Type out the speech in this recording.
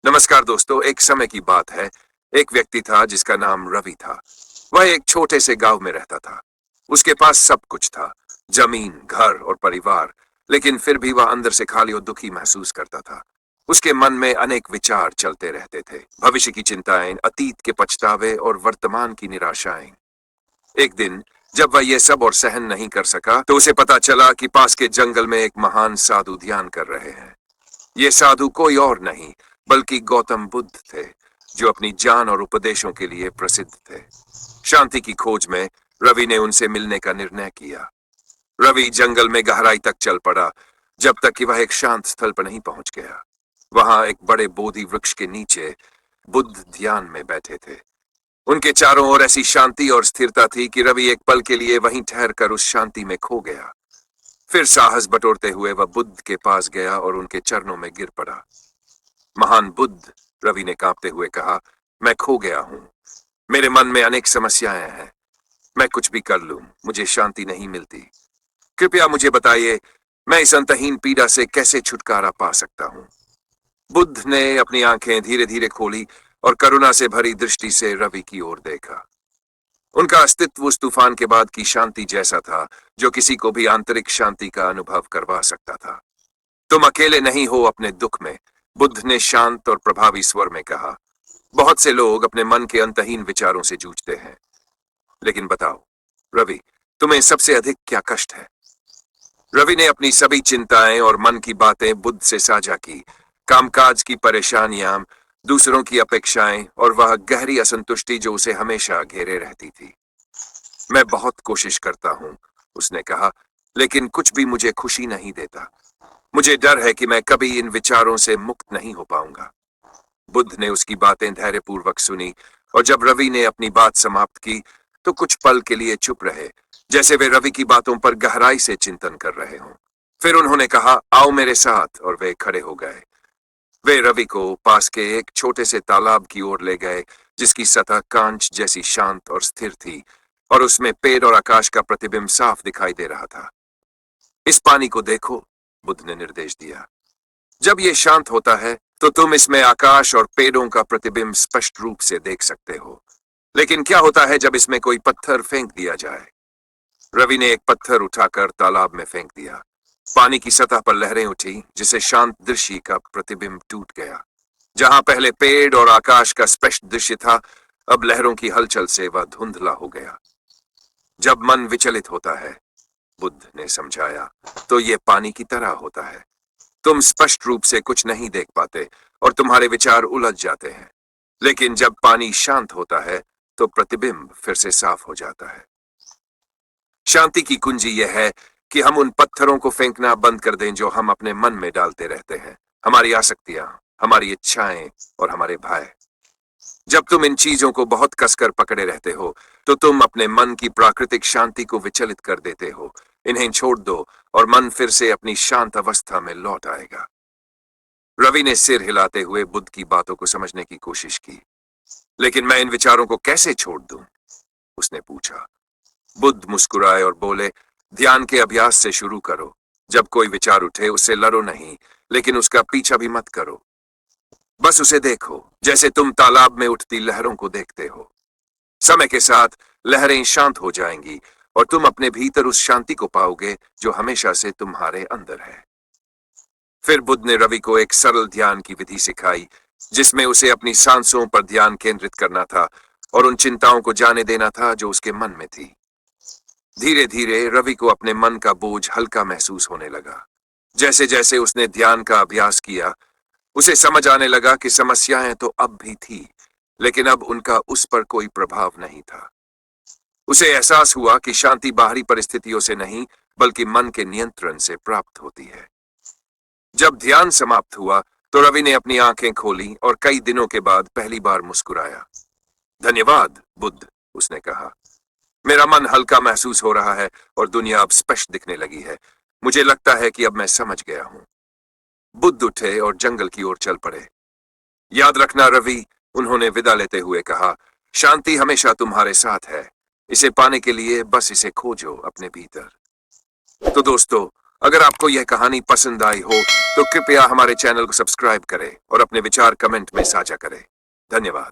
नमस्कार दोस्तों। एक समय की बात है। एक व्यक्ति था जिसका नाम रवि था। वह एक छोटे से गांव में रहता था। उसके पास सब कुछ था, जमीन, घर और परिवार। लेकिन फिर भी वह अंदर से खाली और दुखी महसूस करता था। उसके मन में अनेक विचार चलते रहते थे, भविष्य की चिंताएं, अतीत के पछतावे और वर्तमान की निराशाएं। एक दिन जब वह ये सब और सहन नहीं कर सका तो उसे पता चला कि पास के जंगल में एक महान साधु ध्यान कर रहे हैं। ये साधु कोई और नहीं बल्कि गौतम बुद्ध थे, जो अपनी जान और उपदेशों के लिए प्रसिद्ध थे। शांति की खोज में रवि ने उनसे मिलने का निर्णय किया। रवि जंगल में गहराई तक चल पड़ा, जब तक कि वह एक शांत स्थल पर नहीं पहुंच गया। वहां एक बड़े बोधि वृक्ष के नीचे बुद्ध ध्यान में बैठे थे। उनके चारों ओर ऐसी शांति और स्थिरता थी कि रवि एक पल के लिए वहीं ठहर कर उस शांति में खो गया। फिर साहस बटोरते हुए वह बुद्ध के पास गया और उनके चरणों में गिर पड़ा। महान बुद्ध, रवि ने कांपते हुए कहा, मैं खो गया हूं। मेरे मन में अनेक समस्याएं हैं। मैं कुछ भी कर लूं, मुझे शांति नहीं मिलती। कृपया मुझे बताइए, मैं इस अंतहीन पीड़ा से कैसे छुटकारा पा सकता हूं। बुद्ध ने अपनी आंखें धीरे धीरे खोली और करुणा से भरी दृष्टि से रवि की ओर देखा। उनका अस्तित्व उस तूफान के बाद की शांति जैसा था, जो किसी को भी आंतरिक शांति का अनुभव करवा सकता था। तुम अकेले नहीं हो अपने दुख में, बुद्ध ने शांत और प्रभावी स्वर में कहा। बहुत से लोग अपने मन के अंतहीन विचारों से जूझते हैं। लेकिन बताओ रवि, तुम्हें सबसे अधिक क्या कष्ट है? रवि ने अपनी सभी चिंताएं और मन की बातें बुद्ध से साझा की। कामकाज की परेशानियां, दूसरों की अपेक्षाएं और वह गहरी असंतुष्टि जो उसे हमेशा घेरे रहती थी। मैं बहुत कोशिश करता हूं, उसने कहा, लेकिन कुछ भी मुझे खुशी नहीं देता। मुझे डर है कि मैं कभी इन विचारों से मुक्त नहीं हो पाऊंगा। बुद्ध ने उसकी बातें धैर्यपूर्वक सुनी, और जब रवि ने अपनी बात समाप्त की तो कुछ पल के लिए चुप रहे, जैसे वे रवि की बातों पर गहराई से चिंतन कर रहे हों। फिर उन्होंने कहा, आओ मेरे साथ, और वे खड़े हो गए। वे रवि को पास के एक छोटे से तालाब की ओर ले गए, जिसकी सतह कांच जैसी शांत और स्थिर थी, और उसमें पेड़ और आकाश का प्रतिबिंब साफ दिखाई दे रहा था। इस पानी को देखो, बुद्ध ने निर्देश दिया। जब ये शांत होता है तो तुम इसमें आकाश और पेड़ों का प्रतिबिंब स्पष्ट रूप से देख सकते हो। लेकिन क्या होता है जब इसमें कोई पत्थर फेंक दिया जाए? रवि ने एक पत्थर उठाकर तालाब में फेंक दिया। पानी की सतह पर लहरें उठी, जिसे शांत दृश्य का प्रतिबिंब टूट गया। जहां पहले पेड़ और आकाश का स्पष्ट दृश्य था, अब लहरों की हलचल से वह धुंधला हो गया। जब मन विचलित होता है, बुद्ध ने समझाया, तो ये पानी की तरह होता है। तुम स्पष्ट रूप से कुछ नहीं देख पाते और तुम्हारे विचार उलझ जाते हैं। लेकिन जब पानी शांत होता है तो प्रतिबिंब फिर से साफ हो जाता है। शांति की कुंजी यह है कि हम उन पत्थरों को फेंकना बंद कर दें जो हम अपने मन में डालते रहते हैं। हमारी आसक्तियां, हमारी इच्छाएं और हमारे भय। जब तुम इन चीजों को बहुत कसकर पकड़े रहते हो तो तुम अपने मन की प्राकृतिक शांति को विचलित कर देते हो। इन्हें छोड़ दो और मन फिर से अपनी शांत अवस्था में लौट आएगा। रवि ने सिर हिलाते हुए बुद्ध की बातों को समझने की कोशिश की। लेकिन मैं इन विचारों को कैसे छोड़ दूं? उसने पूछा। बुद्ध मुस्कुराए और बोले, ध्यान के अभ्यास से शुरू करो। जब कोई विचार उठे उससे लड़ो नहीं, लेकिन उसका पीछा भी मत करो। बस उसे देखो, जैसे तुम तालाब में उठती लहरों को देखते हो। समय के साथ लहरें शांत हो जाएंगी और तुम अपने भीतर उस शांति को पाओगे जो हमेशा से तुम्हारे अंदर है। फिर बुद्ध ने रवि को एक सरल ध्यान की विधि सिखाई, जिसमें उसे अपनी सांसों पर ध्यान केंद्रित करना था और उन चिंताओं को जाने देना था जो उसके मन में थी। धीरे धीरे रवि को अपने मन का बोझ हल्का महसूस होने लगा। जैसे जैसे उसने ध्यान का अभ्यास किया, उसे समझ आने लगा कि समस्याएं तो अब भी थी, लेकिन अब उनका उस पर कोई प्रभाव नहीं था। उसे एहसास हुआ कि शांति बाहरी परिस्थितियों से नहीं, बल्कि मन के नियंत्रण से प्राप्त होती है। जब ध्यान समाप्त हुआ तो रवि ने अपनी आंखें खोली और कई दिनों के बाद पहली बार मुस्कुराया। धन्यवाद बुद्ध, उसने कहा। मेरा मन हल्का महसूस हो रहा है और दुनिया अब स्पष्ट दिखने लगी है। मुझे लगता है कि अब मैं समझ गया हूं। बुद्ध उठे और जंगल की ओर चल पड़े। याद रखना रवि, उन्होंने विदा लेते हुए कहा, शांति हमेशा तुम्हारे साथ है। इसे पाने के लिए बस इसे खोजो अपने भीतर। तो दोस्तों, अगर आपको यह कहानी पसंद आई हो तो कृपया हमारे चैनल को सब्सक्राइब करें और अपने विचार कमेंट में साझा करें। धन्यवाद।